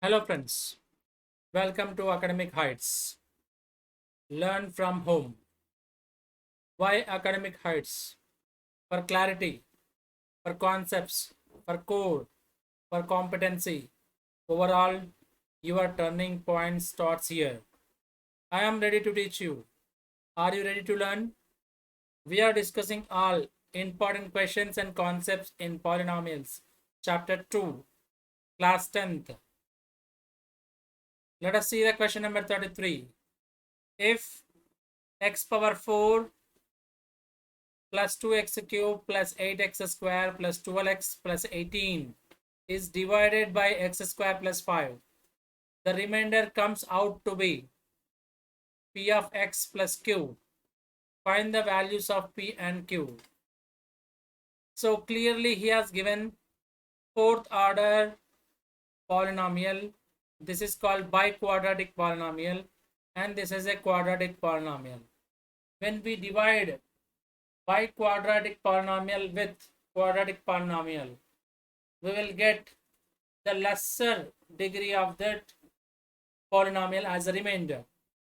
Hello friends, welcome to Academic Heights. Learn from home. Why Academic Heights? For clarity, for concepts, for core, for competency. Overall, your turning point starts here. I am ready to teach you. Are you ready to learn? We are discussing all important questions and concepts in polynomials. Chapter 2, class 10th. Let us see the question number 33. If x power 4 plus 2x cube plus 8x square plus 12x plus 18 is divided by x square plus 5. The remainder comes out to be p of x plus q. Find the values of p and q. So clearly he has given fourth order polynomial. This is called biquadratic polynomial and this is a quadratic polynomial. When we divide biquadratic polynomial with quadratic polynomial, we will get the lesser degree of that polynomial as a remainder.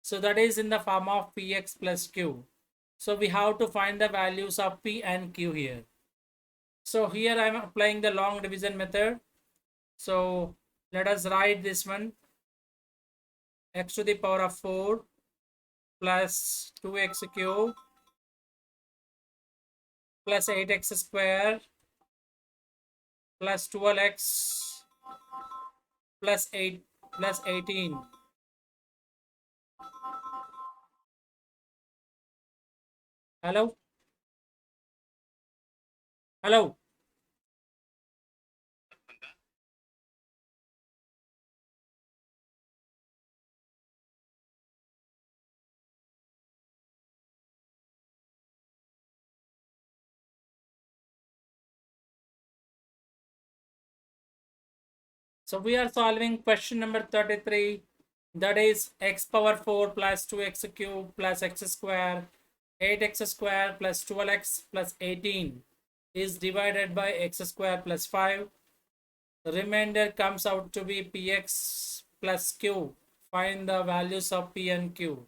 So that is in the form of px plus q. So we have to find the values of p and q here. So here I am applying the long division method. So let us write this one. X to the power of 4 plus 2x cube plus 8x square plus 12x plus 8 plus 18. Hello? Hello? So we are solving question number 33, that is x power 4 plus 2x cube plus x square, 8x square plus 12x plus 18 is divided by x square plus 5. The remainder comes out to be px plus q. Find the values of p and q.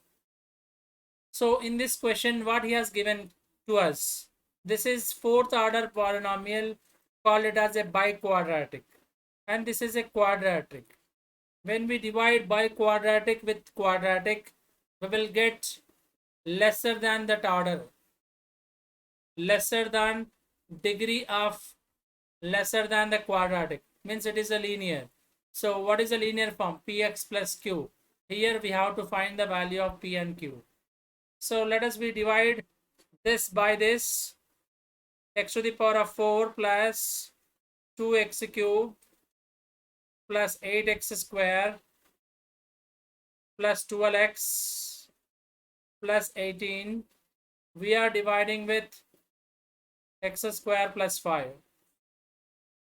So in this question, what he has given to us, this is fourth order polynomial, call it as a biquadratic, and this is a quadratic. When we divide by quadratic with quadratic, we will get lesser than that order, lesser than degree of lesser than the quadratic, means it is a linear. So what is a linear form? Px plus q. Here we have to find the value of p and q. So let us we divide this by this. X to the power of 4 plus 2x cube plus 8x square plus 12x plus 18. We are dividing with x square plus 5.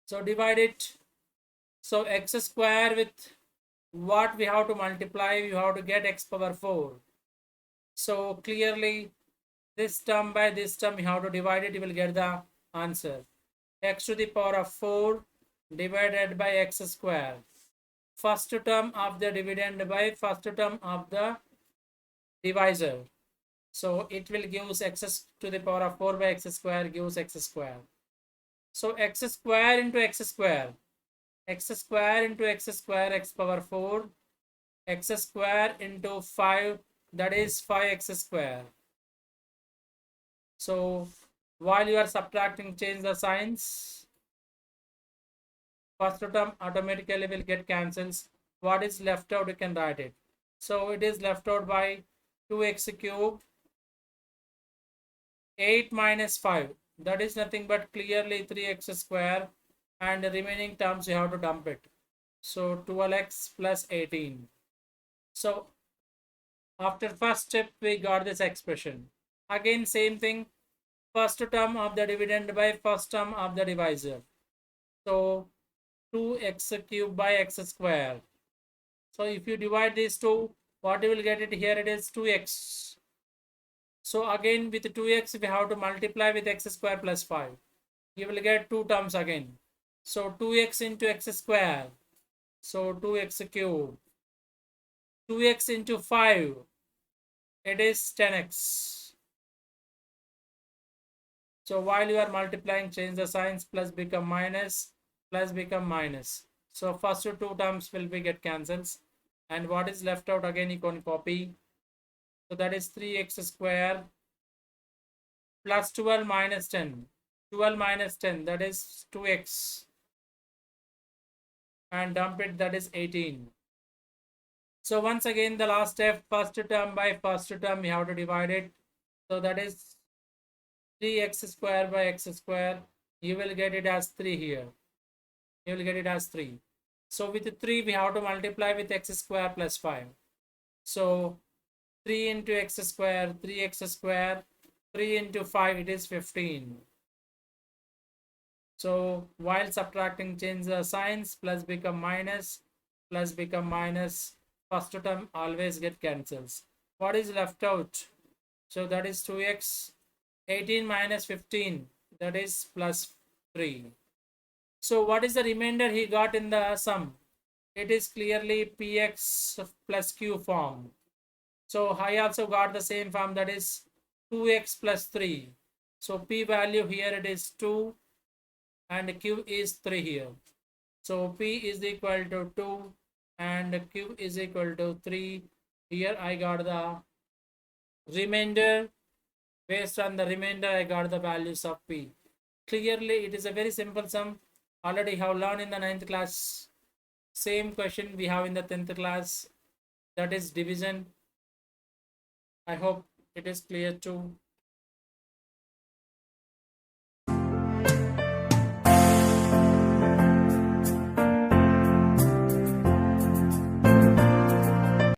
So divide it. So x square with what we have to multiply, you have to get x power 4. So clearly this term by this term you have to divide it, you will get the answer. X to the power of 4 divided by x square. First term of the dividend by first term of the divisor. So it will give x to the power of 4 by x square gives x square. So x square into x square. X square into x square, x power 4. X square into 5, that is 5x square. So while you are subtracting, change the signs. First term automatically will get cancels. What is left out, you can write it. So it is left out by 2x cube. 8 minus 5, that is nothing but clearly 3x square, and the remaining terms you have to dump it. So 12x plus 18. So after first step we got this expression. Again same thing, first term of the dividend by first term of the divisor. So 2x cube by x square. So if you divide these two, what you will get it here, it is 2x. So again with 2x we have to multiply with x square plus 5. You will get two terms again. So 2x into x square So 2x cube. 2x into 5. It is 10x. So while you are multiplying, change the signs. Plus become minus. Plus become minus. So first two terms will be get cancels. And what is left out again you can copy. So that is 3x square plus 12 minus 10. 12 minus 10, that is 2x. And dump it, that is 18. So once again, the last step, first term by first term, we have to divide it. So that is 3x square by x square. You will get it as 3 here. You will get it as 3. So with 3, we have to multiply with x square plus 5. So 3 into x square, 3x square, 3 into 5, it is 15. So while subtracting, change the signs. Plus become minus. Plus become minus. First term always get cancels. What is left out? So that is 2x. 18 minus 15. That is plus 3. So what is the remainder he got in the sum? It is clearly px plus q form. So I also got the same form, that is 2x plus 3. So p value here it is 2 and q is 3 here. So p is equal to 2 and q is equal to 3. Here I got the remainder. Based on the remainder, I got the values of p. Clearly, it is a very simple sum. Already have learned in the 9th class. Same question we have in the 10th class. That is division. I hope it is clear too.